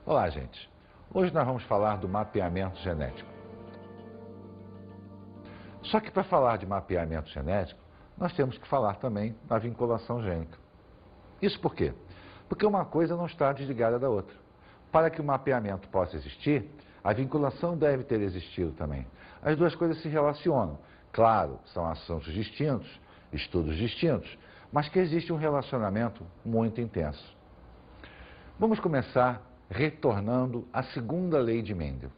Olá, gente. Hoje nós vamos falar do mapeamento genético. Só que para falar de mapeamento genético, nós temos que falar também da vinculação gênica. Isso por quê? Porque uma coisa não está desligada da outra. Para que o mapeamento possa existir, a vinculação deve ter existido também. As duas coisas se relacionam. Claro, são assuntos distintos, estudos distintos, mas que existe um relacionamento muito intenso. Vamos começar retornando à segunda lei de Mendel.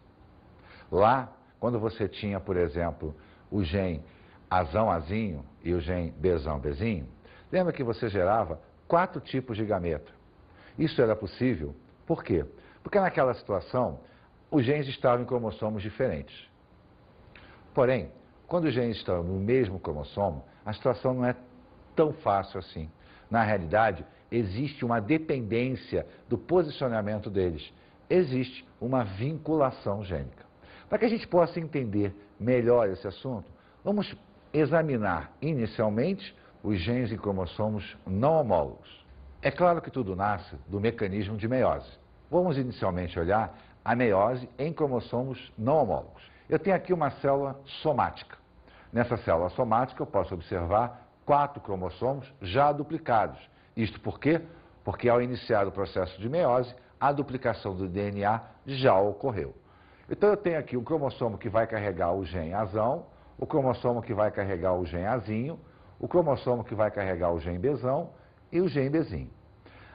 Lá, quando você tinha, por exemplo, o gene Azão-Azinho e o gene Bezão-Bezinho, lembra que você gerava 4 tipos de gameta. Isso era possível, por quê? Porque naquela situação, os genes estavam em cromossomos diferentes. Porém, quando os genes estão no mesmo cromossomo, a situação não é tão fácil assim. Na realidade, existe uma dependência do posicionamento deles. Existe uma vinculação gênica. Para que a gente possa entender melhor esse assunto, vamos examinar inicialmente os genes em cromossomos não homólogos. É claro que tudo nasce do mecanismo de meiose. Vamos inicialmente olhar a meiose em cromossomos não homólogos. Eu tenho aqui uma célula somática. Nessa célula somática eu posso observar 4 cromossomos já duplicados. Isto por quê? Porque ao iniciar o processo de meiose, a duplicação do DNA já ocorreu. Então eu tenho aqui um cromossomo que vai carregar o gene Azão, o cromossomo que vai carregar o gene Azinho, o cromossomo que vai carregar o gene Bezão e o gene Bezinho.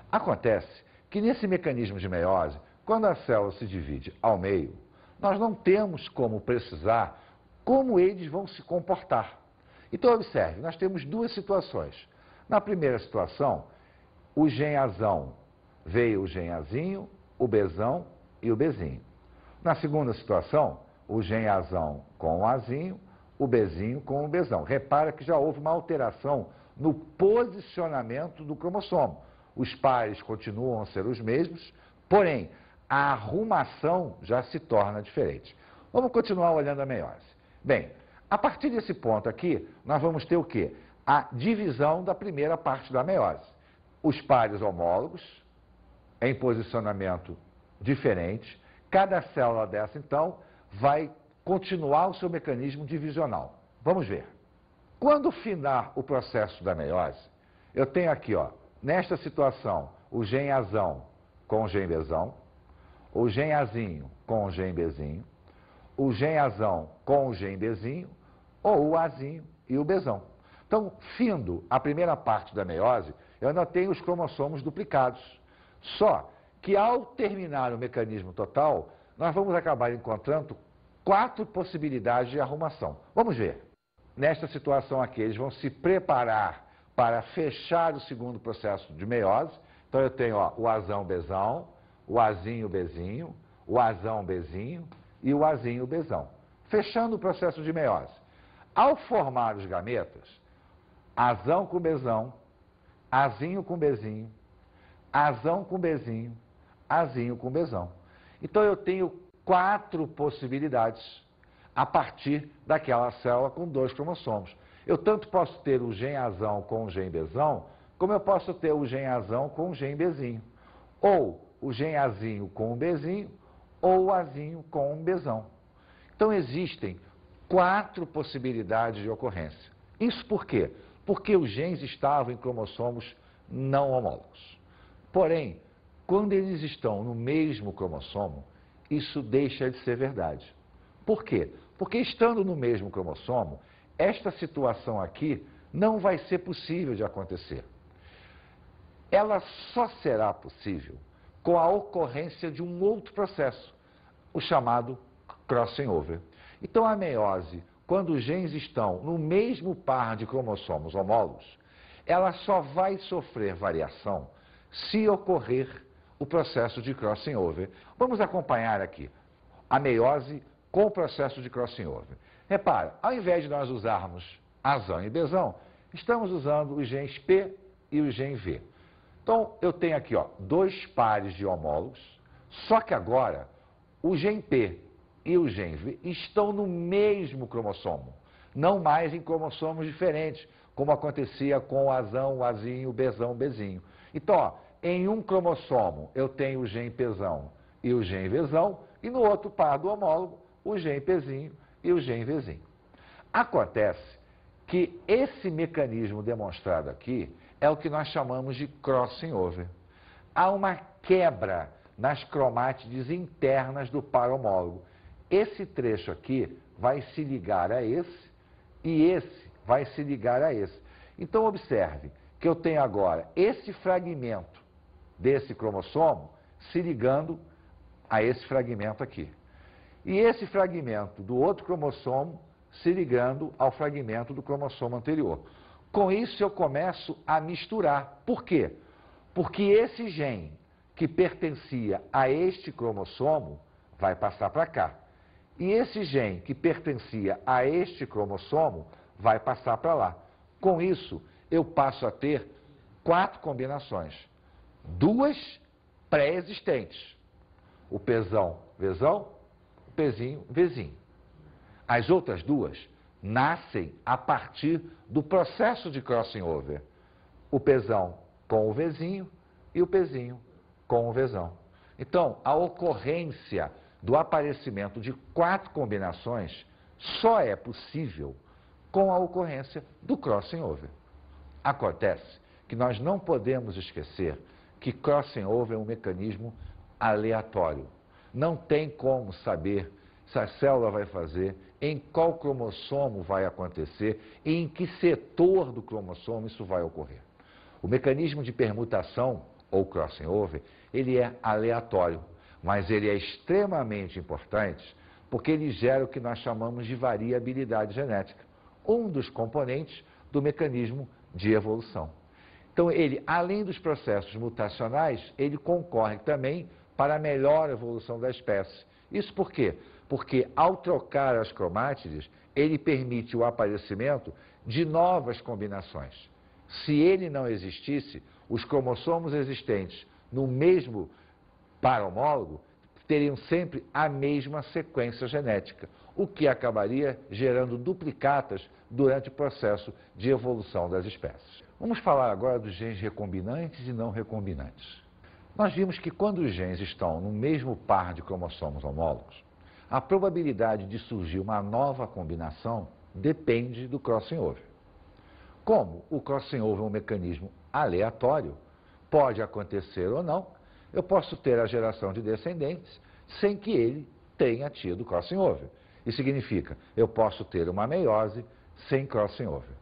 Acontece que nesse mecanismo de meiose, quando a célula se divide ao meio, nós não temos como precisar como eles vão se comportar. Então observe, nós temos 2 situações. Na primeira situação, o gene Azão veio o gene Azinho, o Bezão e o Bezinho. Na segunda situação, o gene Azão com o Azinho, o Bezinho com o Bezão. Repara que já houve uma alteração no posicionamento do cromossomo. Os pares continuam a ser os mesmos, porém, a arrumação já se torna diferente. Vamos continuar olhando a meiose. Bem, a partir desse ponto aqui, nós vamos ter o quê? A divisão da primeira parte da meiose. Os pares homólogos, em posicionamento diferente. Cada célula dessa, então, vai continuar o seu mecanismo divisional. Vamos ver. Quando findar o processo da meiose, eu tenho aqui, ó, nesta situação, o gene Azão com o gene Bezão, o gene Azinho com o gene Bezinho, o gene Azão com o gene Bezinho, ou o Azinho e o Bezão. Então, findo a primeira parte da meiose, eu ainda tenho os cromossomos duplicados. Só que ao terminar o mecanismo total, nós vamos acabar encontrando 4 possibilidades de arrumação. Vamos ver. Nesta situação aqui, eles vão se preparar para fechar o segundo processo de meiose. Então eu tenho, ó, o Azão-Bezão, o Azinho-Bezinho, o Azão-Bezinho e o Azinho-Bezão. Fechando o processo de meiose. Ao formar os gametas, Azão com Bezão, Azinho com Bezinho, Azão com Bezinho, Azinho com Bezão. Então eu tenho 4 possibilidades a partir daquela célula com 2 cromossomos. Eu tanto posso ter o gene Azão com o gene Bezão, como eu posso ter o gene Azão com o gene Bezinho. Ou o gene Azinho com o Bezinho, ou o Azinho com o Bezão. Então existem 4 possibilidades de ocorrência. Isso por quê? Porque os genes estavam em cromossomos não homólogos. Porém, quando eles estão no mesmo cromossomo, isso deixa de ser verdade. Por quê? Porque estando no mesmo cromossomo, esta situação aqui não vai ser possível de acontecer. Ela só será possível com a ocorrência de um outro processo, o chamado crossing over. Então a meiose, quando os genes estão no mesmo par de cromossomos homólogos, ela só vai sofrer variação se ocorrer o processo de crossing over. Vamos acompanhar aqui a meiose com o processo de crossing over. Repara, ao invés de nós usarmos Azão e Bezão, estamos usando os genes P e o gene V. Então, eu tenho aqui, ó, 2 pares de homólogos, só que agora o gene P e o gene V estão no mesmo cromossomo, não mais em cromossomos diferentes, como acontecia com o Azão, o Azinho, o Bezão, o Bezinho. Então, ó, em um cromossomo eu tenho o gene Pzão e o gen Vzão, e no outro par do homólogo, o gen Pzinho e o gen Vzinho. Acontece que esse mecanismo demonstrado aqui é o que nós chamamos de crossing over. Há uma quebra nas cromátides internas do par homólogo. Esse trecho aqui vai se ligar a esse e esse vai se ligar a esse. Então, observe que eu tenho agora esse fragmento desse cromossomo se ligando a esse fragmento aqui. E esse fragmento do outro cromossomo se ligando ao fragmento do cromossomo anterior. Com isso, eu começo a misturar. Por quê? Porque esse gen que pertencia a este cromossomo vai passar para cá. E esse gen que pertencia a este cromossomo vai passar para lá. Com isso, eu passo a ter 4 combinações. 2 pré-existentes. O Pzão, Vzão, o Pzinho, Vzinho. As outras 2 nascem a partir do processo de crossing over. O Pzão com o Vzinho e o Pzinho com o Vzão. Então, a ocorrência do aparecimento de 4 combinações só é possível com a ocorrência do crossing over. Acontece que nós não podemos esquecer que crossing over é um mecanismo aleatório. Não tem como saber se a célula vai fazer, em qual cromossomo vai acontecer e em que setor do cromossomo isso vai ocorrer. O mecanismo de permutação, ou crossing over, ele é aleatório, mas ele é extremamente importante porque ele gera o que nós chamamos de variabilidade genética, um dos componentes do mecanismo de evolução. Então, ele, além dos processos mutacionais, ele concorre também para a melhor evolução da espécie. Isso por quê? Porque, ao trocar as cromátides, ele permite o aparecimento de novas combinações. Se ele não existisse, os cromossomos existentes no mesmo par homólogo teriam sempre a mesma sequência genética, o que acabaria gerando duplicatas durante o processo de evolução das espécies. Vamos falar agora dos genes recombinantes e não recombinantes. Nós vimos que quando os genes estão no mesmo par de cromossomos homólogos, a probabilidade de surgir uma nova combinação depende do crossing over. Como o crossing over é um mecanismo aleatório, pode acontecer ou não, eu posso ter a geração de descendentes sem que ele tenha tido crossing over. Isso significa, eu posso ter uma meiose sem crossing over.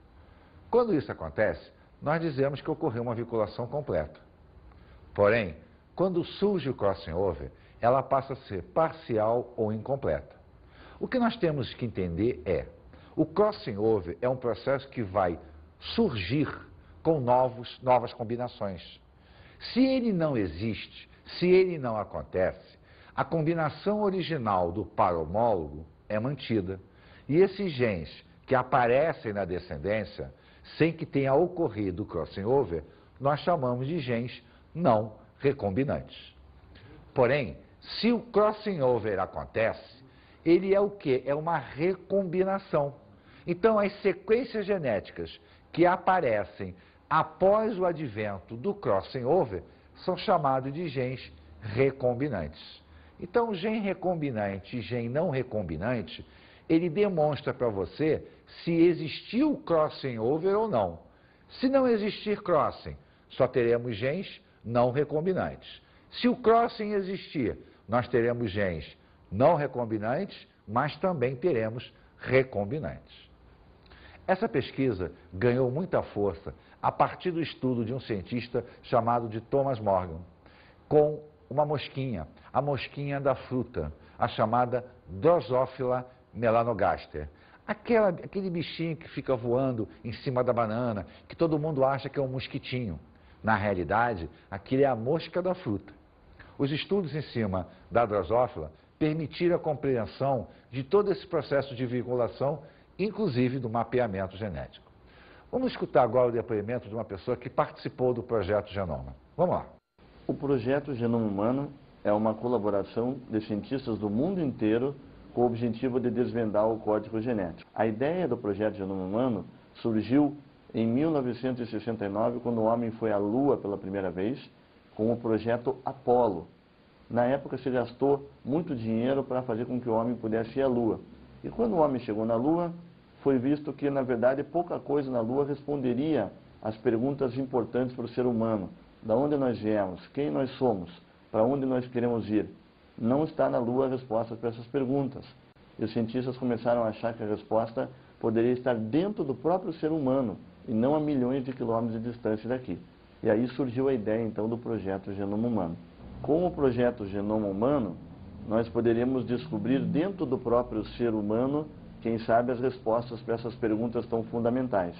Quando isso acontece, nós dizemos que ocorreu uma vinculação completa. Porém, quando surge o crossing over, ela passa a ser parcial ou incompleta. O que nós temos que entender é, o crossing over é um processo que vai surgir com novas combinações. Se ele não existe, se ele não acontece, a combinação original do par homólogo é mantida. E esses genes que aparecem na descendência, sem que tenha ocorrido o crossing over, nós chamamos de genes não recombinantes. Porém, se o crossing over acontece, ele é o quê? É uma recombinação. Então, as sequências genéticas que aparecem após o advento do crossing over são chamados de genes recombinantes. Então, o gene recombinante e gene não recombinante, ele demonstra para você se existiu crossing over ou não. Se não existir crossing, só teremos genes não recombinantes. Se o crossing existir, nós teremos genes não recombinantes, mas também teremos recombinantes. Essa pesquisa ganhou muita força a partir do estudo de um cientista chamado de Thomas Morgan, com uma mosquinha, a mosquinha da fruta, a chamada Drosophila melanogaster. Aquele bichinho que fica voando em cima da banana, que todo mundo acha que é um mosquitinho. Na realidade, aquilo é a mosca da fruta. Os estudos em cima da Drosophila permitiram a compreensão de todo esse processo de vinculação, inclusive do mapeamento genético. Vamos escutar agora o depoimento de uma pessoa que participou do projeto Genoma. Vamos lá. O projeto Genoma Humano é uma colaboração de cientistas do mundo inteiro com o objetivo de desvendar o código genético. A ideia do projeto Genoma Humano surgiu em 1969, quando o homem foi à Lua pela primeira vez, com o projeto Apollo. Na época se gastou muito dinheiro para fazer com que o homem pudesse ir à Lua. E quando o homem chegou na Lua, foi visto que, na verdade, pouca coisa na Lua responderia às perguntas importantes para o ser humano. Da onde nós viemos? Quem nós somos? Para onde nós queremos ir? Não está na Lua a resposta para essas perguntas. E os cientistas começaram a achar que a resposta poderia estar dentro do próprio ser humano, e não a milhões de quilômetros de distância daqui. E aí surgiu a ideia, então, do projeto Genoma Humano. Com o projeto Genoma Humano, nós poderíamos descobrir dentro do próprio ser humano, quem sabe, as respostas para essas perguntas tão fundamentais.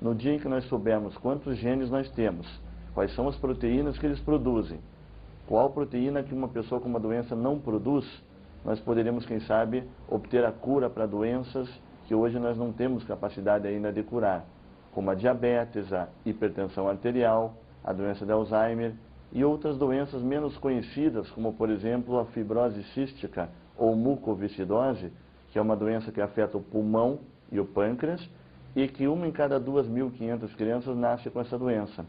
No dia em que nós soubermos quantos genes nós temos, quais são as proteínas que eles produzem, qual proteína que uma pessoa com uma doença não produz, nós poderemos, quem sabe, obter a cura para doenças que hoje nós não temos capacidade ainda de curar, como a diabetes, a hipertensão arterial, a doença de Alzheimer e outras doenças menos conhecidas, como, por exemplo, a fibrose cística ou mucoviscidose, que é uma doença que afeta o pulmão e o pâncreas, e que 1 em cada 2.500 crianças nasce com essa doença.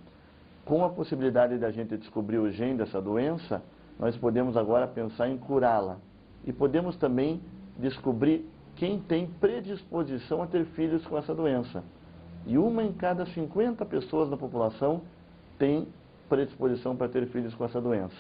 Com a possibilidade da gente descobrir o gene dessa doença, nós podemos agora pensar em curá-la. E podemos também descobrir quem tem predisposição a ter filhos com essa doença. E 1 em cada 50 pessoas da população tem predisposição para ter filhos com essa doença.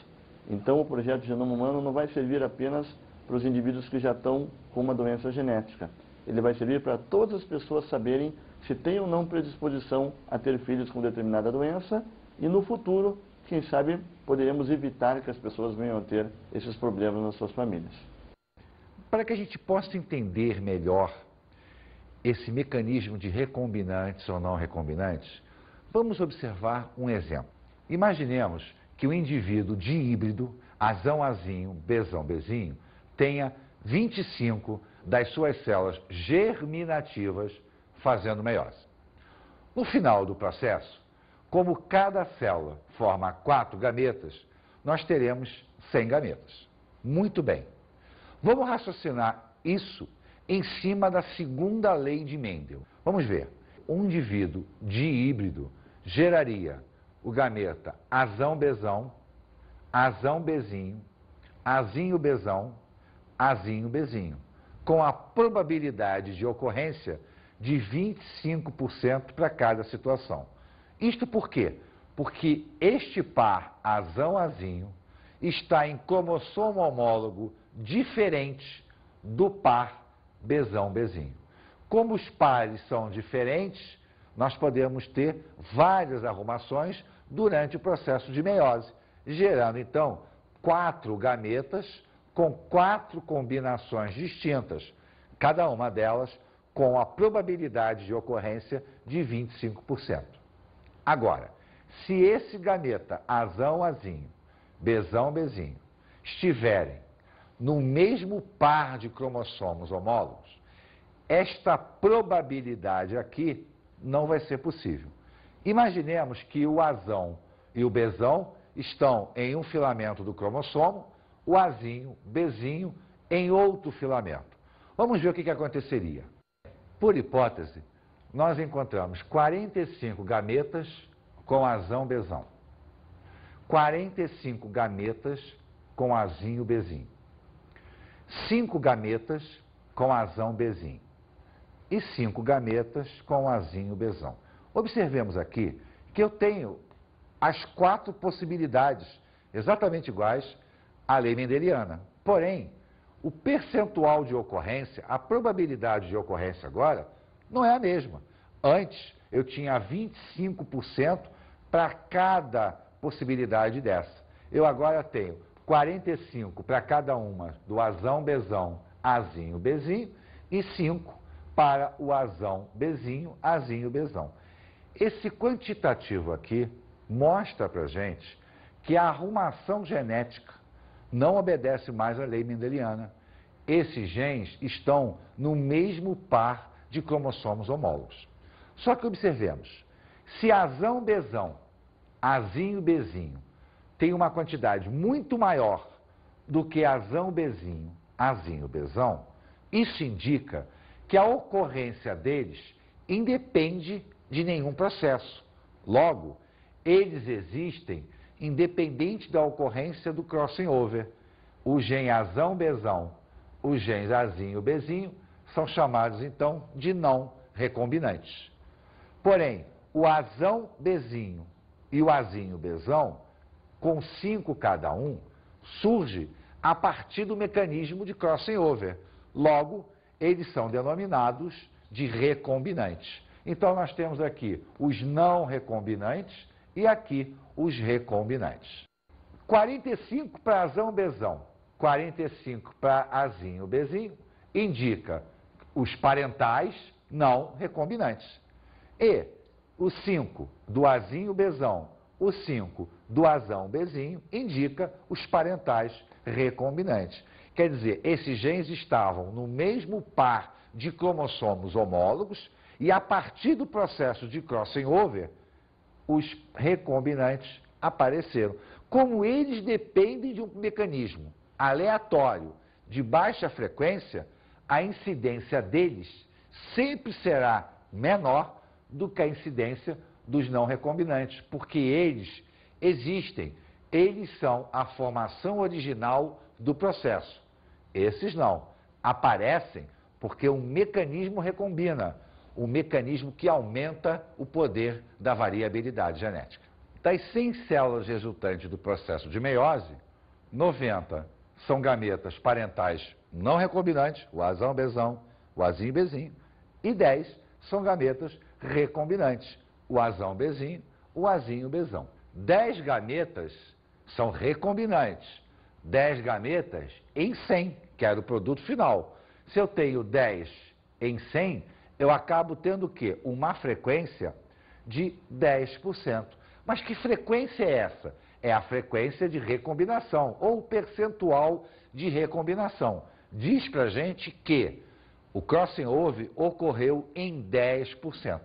Então o projeto Genoma Humano não vai servir apenas para os indivíduos que já estão com uma doença genética. Ele vai servir para todas as pessoas saberem se tem ou não predisposição a ter filhos com determinada doença, e no futuro, quem sabe, poderemos evitar que as pessoas venham a ter esses problemas nas suas famílias. Para que a gente possa entender melhor esse mecanismo de recombinantes ou não recombinantes, vamos observar um exemplo. Imaginemos que o indivíduo dihíbrido, azão-azinho, bezão-bezinho, tenha 25 das suas células germinativas fazendo meiose. No final do processo, como cada célula forma 4 gametas, nós teremos 100 gametas. Muito bem. Vamos raciocinar isso em cima da segunda lei de Mendel. Vamos ver. Um indivíduo dihíbrido geraria o gameta azão-bezão, azão-bezinho, azinho-bezão, azinho-bezinho, com a probabilidade de ocorrência de 25% para cada situação. Isto por quê? Porque este par azão-azinho está em cromossomo homólogo diferente do par bezão-bezinho. Como os pares são diferentes, nós podemos ter várias arrumações durante o processo de meiose, gerando então 4 gametas com 4 combinações distintas, cada uma delas com a probabilidade de ocorrência de 25%. Agora, se esse gameta azão-azinho, bezão-bezinho estiverem no mesmo par de cromossomos homólogos, esta probabilidade aqui não vai ser possível. Imaginemos que o azão e o bezão estão em um filamento do cromossomo, o azinho, bezinho, em outro filamento. Vamos ver o que aconteceria. Por hipótese, nós encontramos 45 gametas com azão-bezão, 45 gametas com azinho-bezinho, 5 gametas com azão-bezinho e 5 gametas com azinho-bezão. Observemos aqui que eu tenho as 4 possibilidades exatamente iguais à lei mendeliana. Porém, o percentual de ocorrência, a probabilidade de ocorrência agora, não é a mesma. Antes, eu tinha 25% para cada possibilidade dessa. Eu agora tenho 45 para cada uma do azão-bezão, azinho-bezinho e 5 para o azão-bezinho, azinho-bezão. Esse quantitativo aqui mostra para a gente que a arrumação genética não obedece mais à lei mendeliana. Esses genes estão no mesmo par de cromossomos homólogos. Só que observemos, se azão-bezão, azinho-bezinho tem uma quantidade muito maior do que azão-bezinho, azinho-bezão, isso indica que a ocorrência deles independe de nenhum processo. Logo, eles existem independente da ocorrência do crossing over. O gen Azão Bzão, os genes Azinho e Bzinho são chamados, então, de não recombinantes. Porém, o Azão Bzinho e o Azinho Bzão, com 5 cada um, surge a partir do mecanismo de crossing over. Logo, eles são denominados de recombinantes. Então, nós temos aqui os não recombinantes e aqui os recombinantes. 45 para Azão Bzão, 45 para Azinho Bzinho, indica os parentais não recombinantes. E o 5 do Azinho Bzão, o 5 do Azão Bzinho, indica os parentais recombinantes. Quer dizer, esses genes estavam no mesmo par de cromossomos homólogos e a partir do processo de crossing over, os recombinantes apareceram. Como eles dependem de um mecanismo aleatório de baixa frequência, a incidência deles sempre será menor do que a incidência dos não recombinantes, porque eles existem, eles são a formação original do processo. Esses não, aparecem porque o mecanismo recombina, o mecanismo que aumenta o poder da variabilidade genética. Das 100 células resultantes do processo de meiose, 90 são gametas parentais não recombinantes, o Azão Bzão, o Azinho Bzinho, e 10 são gametas recombinantes, o Azão Bzinho, o Azinho Bzão. 10 gametas são recombinantes, 10 gametas em 100, que era o produto final. Se eu tenho 10 em 100, eu acabo tendo o quê? Uma frequência de 10%. Mas que frequência é essa? É a frequência de recombinação, ou percentual de recombinação. Diz pra gente que o crossing over ocorreu em 10%.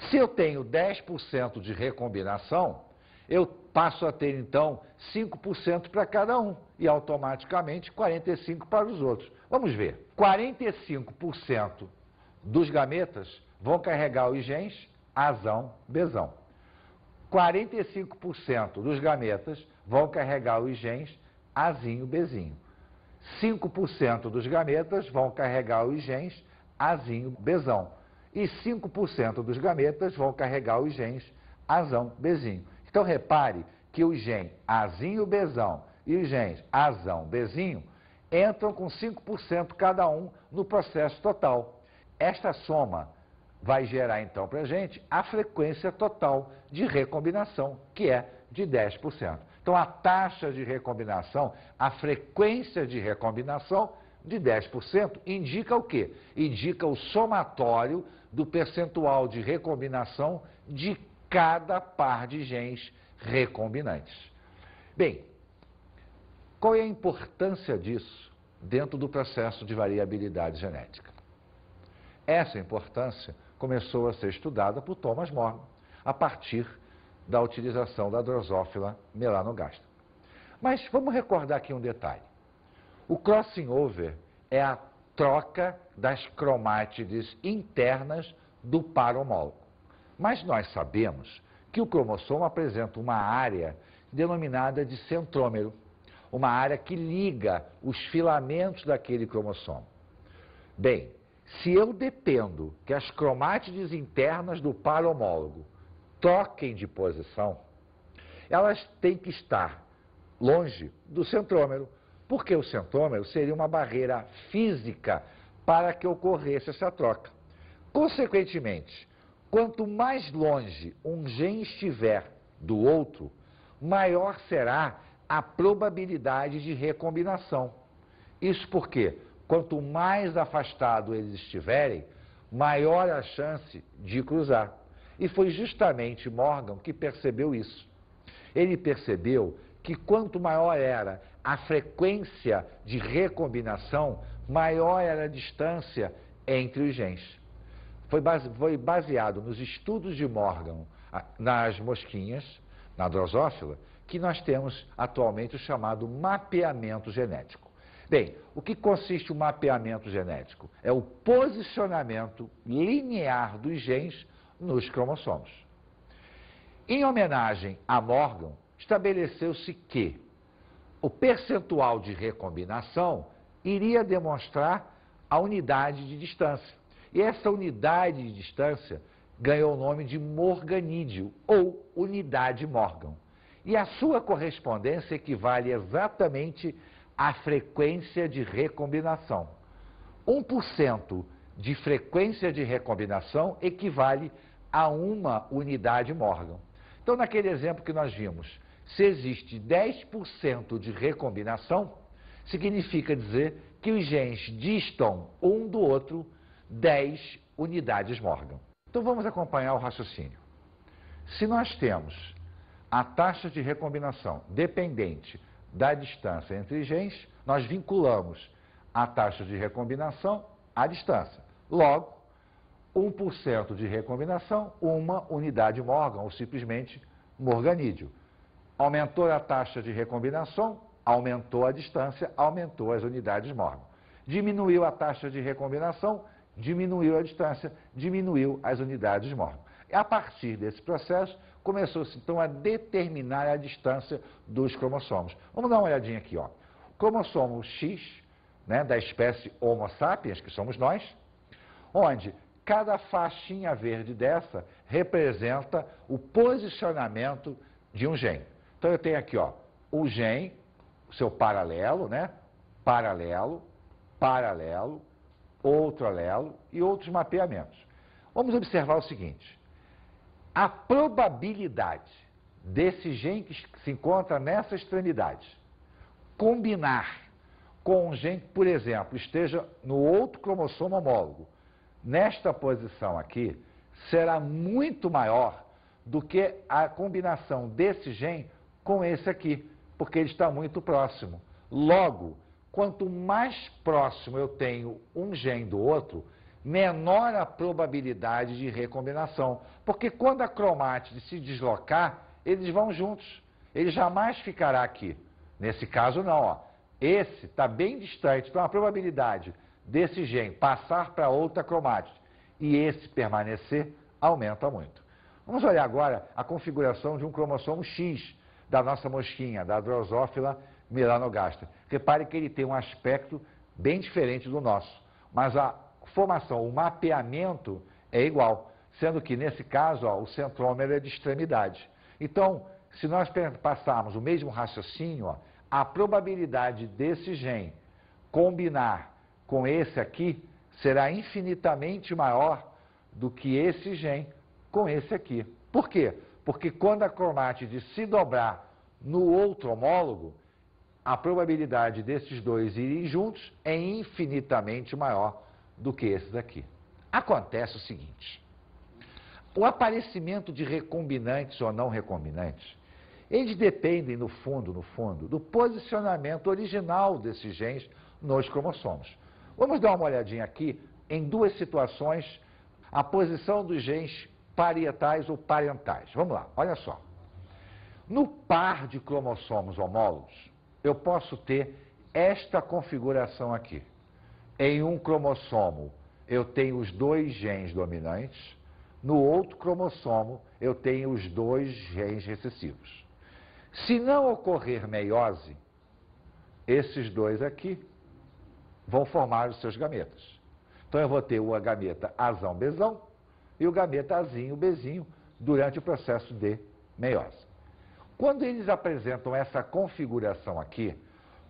Se eu tenho 10% de recombinação, eu passo a ter, então, 5% para cada um e, automaticamente, 45% para os outros. Vamos ver. 45% dos gametas vão carregar os genes Azão, Bzão. 45% dos gametas vão carregar os genes Azinho, Bzinho. 5% dos gametas vão carregar os genes Azinho, Bzão. E 5% dos gametas vão carregar os genes Azão, Bzinho. Então, repare que o gene Azinho, Bzão e os genes Azão, Bzinho entram com 5% cada um no processo total. Esta soma vai gerar, então, para a gente a frequência total de recombinação, que é de 10%. Então, a taxa de recombinação, a frequência de recombinação de 10% indica o quê? Indica o somatório do percentual de recombinação de cada par de genes recombinantes. Bem, qual é a importância disso dentro do processo de variabilidade genética? Essa importância começou a ser estudada por Thomas Morgan a partir da utilização da Drosophila melanogaster. Mas vamos recordar aqui um detalhe. O crossing over é a troca das cromátides internas do par homólogo. Mas nós sabemos que o cromossomo apresenta uma área denominada de centrômero, uma área que liga os filamentos daquele cromossomo. Bem, se eu dependo que as cromátides internas do par homólogo troquem de posição, elas têm que estar longe do centrômero, porque o centrômero seria uma barreira física para que ocorresse essa troca. Consequentemente, quanto mais longe um gene estiver do outro, maior será a probabilidade de recombinação. Isso porque, quanto mais afastado eles estiverem, maior a chance de cruzar. E foi justamente Morgan que percebeu isso. Ele percebeu que quanto maior era a frequência de recombinação, maior era a distância entre os genes. Foi baseado nos estudos de Morgan nas mosquinhas, na Drosophila, que nós temos atualmente o chamado mapeamento genético. Bem, o que consiste o mapeamento genético? É o posicionamento linear dos genes nos cromossomos. Em homenagem a Morgan, estabeleceu-se que o percentual de recombinação iria demonstrar a unidade de distância. E essa unidade de distância ganhou o nome de morganídeo, ou unidade Morgan. E a sua correspondência equivale exatamente à frequência de recombinação. 1% de frequência de recombinação equivale a uma unidade Morgan. Então, naquele exemplo que nós vimos, se existe 10% de recombinação, significa dizer que os genes distam um do outro 10 unidades Morgan. Então, vamos acompanhar o raciocínio. Se nós temos a taxa de recombinação dependente da distância entre genes, nós vinculamos a taxa de recombinação à distância. Logo, 1% de recombinação, uma unidade Morgan, ou simplesmente morganídeo. Aumentou a taxa de recombinação, aumentou a distância, aumentou as unidades Morgan. Diminuiu a taxa de recombinação, diminuiu a distância, diminuiu as unidades Morgan. A partir desse processo, começou-se então a determinar a distância dos cromossomos. Vamos dar uma olhadinha aqui, ó. O cromossomo X, né, da espécie Homo sapiens, que somos nós, onde cada faixinha verde dessa representa o posicionamento de um gene. Então eu tenho aqui, ó, o gene, o seu paralelo, né? Paralelo, paralelo, outro alelo e outros mapeamentos. Vamos observar o seguinte: a probabilidade desse gene que se encontra nessa extremidade combinar com um gene que, por exemplo, esteja no outro cromossomo homólogo, nesta posição aqui, será muito maior do que a combinação desse gene com esse aqui, porque ele está muito próximo. Logo, quanto mais próximo eu tenho um gene do outro, menor a probabilidade de recombinação. Porque quando a cromátide se deslocar, eles vão juntos. Ele jamais ficará aqui. Nesse caso, não, ó. Esse está bem distante, então a probabilidade desse gene passar para outra cromátide e esse permanecer aumenta muito. Vamos olhar agora a configuração de um cromossomo X da nossa mosquinha, da Drosophila melanogaster. Repare que ele tem um aspecto bem diferente do nosso, mas a formação, o mapeamento é igual, sendo que nesse caso, ó, o centrômero é de extremidade. Então, se nós passarmos o mesmo raciocínio, ó, a probabilidade desse gene combinar com esse aqui será infinitamente maior do que esse gene com esse aqui. Por quê? Porque quando a cromátide se dobrar no outro homólogo, a probabilidade desses dois irem juntos é infinitamente maior do que esses aqui. Acontece o seguinte: o aparecimento de recombinantes ou não recombinantes, eles dependem, no fundo, do posicionamento original desses genes nos cromossomos. Vamos dar uma olhadinha aqui em duas situações, a posição dos genes parietais ou parentais. Vamos lá, olha só. No par de cromossomos homólogos, eu posso ter esta configuração aqui. Em um cromossomo, eu tenho os dois genes dominantes, no outro cromossomo, eu tenho os dois genes recessivos. Se não ocorrer meiose, esses dois aqui vão formar os seus gametas. Então eu vou ter o gameta azão-bezão e o gameta azinho-bezinho durante o processo de meiose. Quando eles apresentam essa configuração aqui,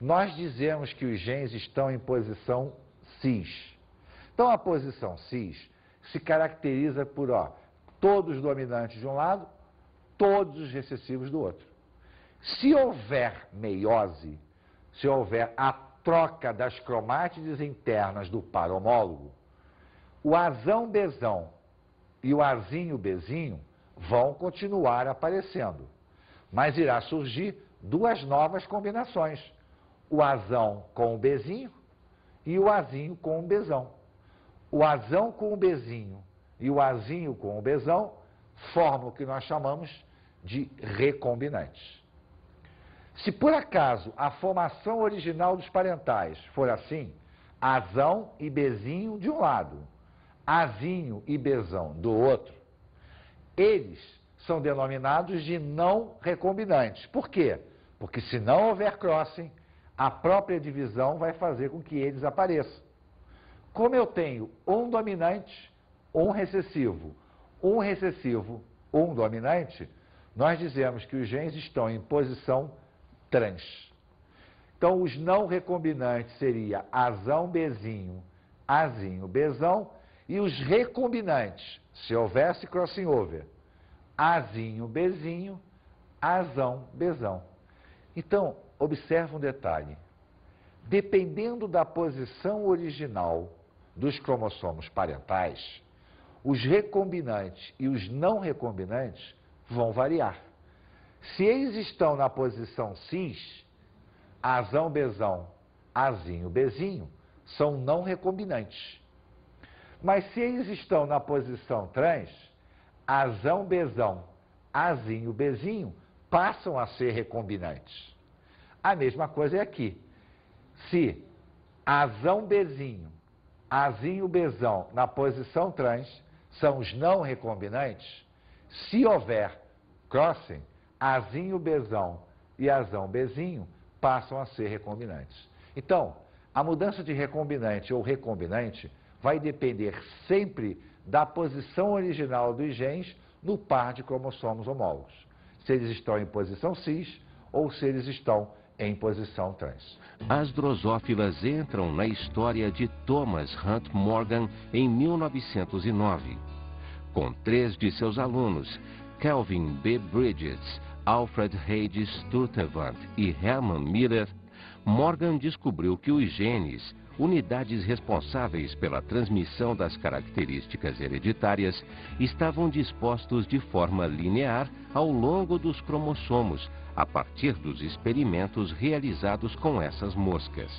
nós dizemos que os genes estão em posição cis. Então a posição cis se caracteriza por, ó, todos dominantes de um lado, todos os recessivos do outro. Se houver meiose, se houver a troca das cromátides internas do par homólogo, o azão-bezão e o azinho-bezinho vão continuar aparecendo, mas irá surgir duas novas combinações, o azão com o bezinho e o azinho com o bezão. O azão com o bezinho e o azinho com o bezão formam o que nós chamamos de recombinantes. Se por acaso a formação original dos parentais for assim, azão e bezinho de um lado, azinho e bezão do outro, eles são denominados de não recombinantes. Por quê? Porque se não houver crossing, a própria divisão vai fazer com que eles apareçam. Como eu tenho um dominante, um recessivo, um dominante, nós dizemos que os genes estão em posição trans. Então, os não recombinantes seria azão, bezinho, azinho, bezão, e os recombinantes, se houvesse crossing over, azinho, bezinho, azão, bezão. Então, observa um detalhe. Dependendo da posição original dos cromossomos parentais, os recombinantes e os não recombinantes vão variar. Se eles estão na posição cis, azão, bezão, azinho, bezinho, são não recombinantes. Mas se eles estão na posição trans, azão, bezão, azinho, bezinho, passam a ser recombinantes. A mesma coisa é aqui. Se azão, bezinho, azinho, bezão, na posição trans, são os não recombinantes, se houver crossing, azinho, bezão e azão, bezinho, passam a ser recombinantes. Então, a mudança de recombinante ou recombinante vai depender sempre da posição original dos genes no par de cromossomos homólogos. Se eles estão em posição cis ou se eles estão em posição trans. As drosófilas entram na história de Thomas Hunt Morgan em 1909. Com 3 de seus alunos, Kelvin B. Bridges, Alfred Hayes Sturtevant e Herman Miller, Morgan descobriu que os genes, unidades responsáveis pela transmissão das características hereditárias, estavam dispostos de forma linear ao longo dos cromossomos, a partir dos experimentos realizados com essas moscas.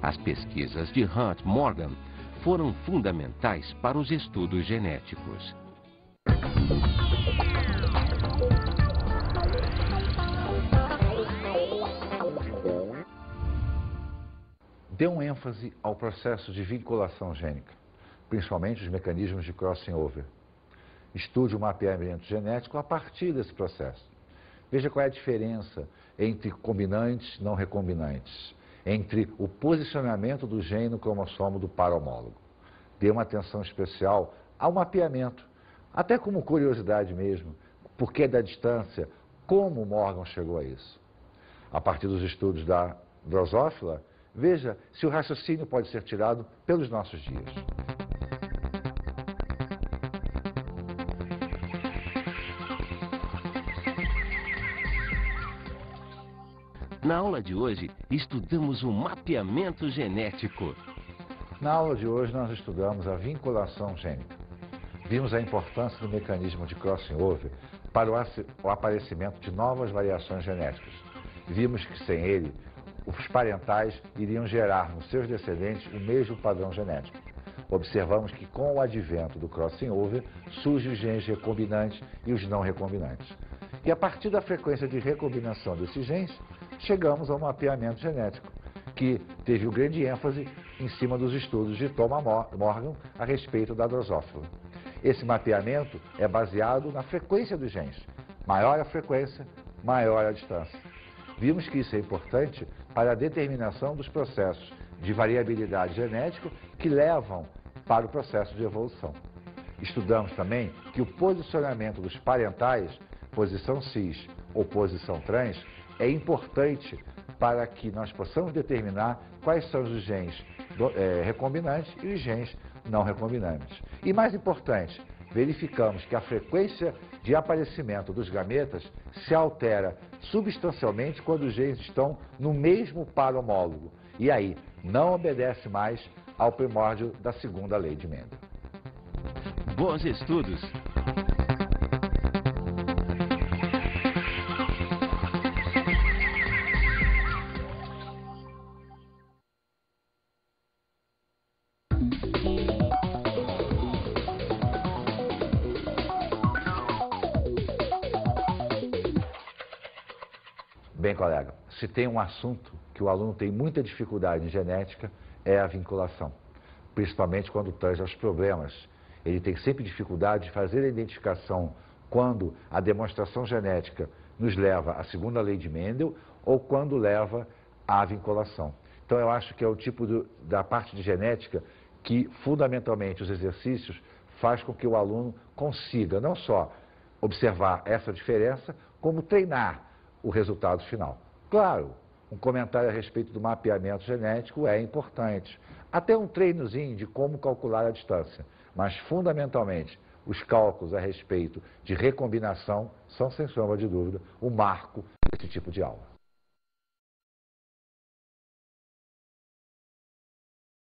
As pesquisas de Hunt Morgan foram fundamentais para os estudos genéticos. Dê um ênfase ao processo de vinculação gênica, principalmente os mecanismos de crossing over. Estude o mapeamento genético a partir desse processo. Veja qual é a diferença entre combinantes e não recombinantes, entre o posicionamento do gene no cromossomo do par homólogo. Dê uma atenção especial ao mapeamento, até como curiosidade mesmo, por que da distância, como Morgan chegou a isso. A partir dos estudos da drosófila, veja se o raciocínio pode ser tirado pelos nossos dias. Na aula de hoje, estudamos o mapeamento genético. Na aula de hoje, nós estudamos a vinculação gênica. Vimos a importância do mecanismo de crossing over para o aparecimento de novas variações genéticas. Vimos que sem ele, os parentais iriam gerar nos seus descendentes o mesmo padrão genético. Observamos que com o advento do crossing over, surgem os genes recombinantes e os não recombinantes. E a partir da frequência de recombinação desses genes, chegamos ao mapeamento genético, que teve o grande ênfase em cima dos estudos de Thomas Morgan a respeito da drosófila. Esse mapeamento é baseado na frequência dos genes. Maior a frequência, maior a distância. Vimos que isso é importante para a determinação dos processos de variabilidade genética que levam para o processo de evolução. Estudamos também que o posicionamento dos parentais, posição cis ou posição trans, é importante para que nós possamos determinar quais são os genes recombinantes e os genes não recombinantes. E mais importante, verificamos que a frequência de aparecimento dos gametas se altera substancialmente quando os genes estão no mesmo par homólogo. E aí, não obedece mais ao primórdio da segunda lei de Mendel. Bons estudos! Bem, colega, se tem um assunto que o aluno tem muita dificuldade em genética, é a vinculação. Principalmente quando tange aos problemas. Ele tem sempre dificuldade de fazer a identificação quando a demonstração genética nos leva à segunda lei de Mendel ou quando leva à vinculação. Então eu acho que é o tipo da parte de genética que fundamentalmente os exercícios faz com que o aluno consiga não só observar essa diferença, como treinar o resultado final. Claro, um comentário a respeito do mapeamento genético é importante. Até um treinozinho de como calcular a distância. Mas, fundamentalmente, os cálculos a respeito de recombinação são, sem sombra de dúvida, o marco desse tipo de aula.